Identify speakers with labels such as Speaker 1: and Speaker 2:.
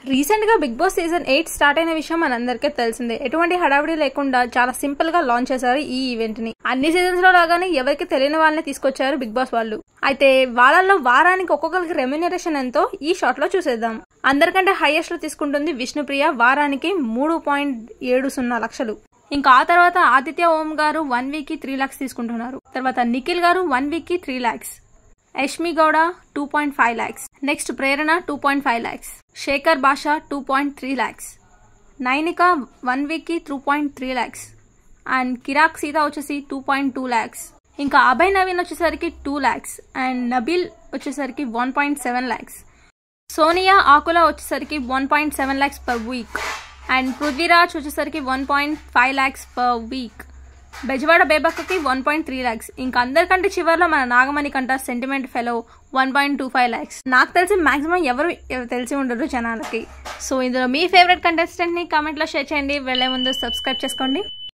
Speaker 1: Recent గా big boss season 8 start అయిన విషయం మనందరికీ తెలిసిందే. ఎటువంటి హడావిడి లేకుండా చాలా సింపుల్ గా లాంచ్ చేశారు ఈ ఈవెంట్ ని. అన్ని సీజన్స్ లో లాగానే ఎవరికి తెలియని వాళ్ళని తీసుకొచ్చారు బిగ్ బాస్ వాళ్ళు. అయితే వాళ్ళల్లో వారానికి ఒక్కొక్కరికి రెమ్యూనరేషన్ ఎంతో ఈ షాట్ లో చూసేద్దాం. అందరికంటే హైయెస్ట్ లో తీసుకుంటుంది విష్ణుప్రియ, వారానికి 3.70 లక్షలు. ఇంకా ఆ తర్వాత ఆదిత్య ఓం గారు 1 వీక్ కి 3 lakhs తీసుకుంటున్నారు. తర్వాత నిఖిల్ గారు 1 వీక్ కి 3 lakhs, Yashmi Gowda 2.5 lakhs, next Prerana 2.5 lakhs, Shekhar Basha 2.3 lakhs, Nainika 1 week కి 2.3 lakhs, అండ్ కిరాక్ సీత వచ్చేసి 2.2 lakhs, ఇంకా అభయ్ నవీన్ వచ్చేసరికి 2 lakhs, అండ్ నబిల్ వచ్చేసరికి 1.7 lakhs, సోనియా ఆకుల వచ్చేసరికి 1.7 lakhs per week, and Prithviraj వచ్చేసరికి 1.5 lakhs per week, Bezawada బేబక్కకి 1.3 lakhs. ఇంకా అందరికంటే చివరిలో మన నాగమణి కంట సెంటిమెంట్ ఫెలో 1.25 lakhs. నాకు తెలిసి మాక్సిమం ఎవరు తెలిసి ఉండరు జనాలకి. సో ఇందులో మీ ఫేవరెట్ కంటెస్టెంట్ ని కామెంట్ లో షేర్ చేయండి. వెళ్లే ముందు సబ్స్క్రైబ్ చేసుకోండి.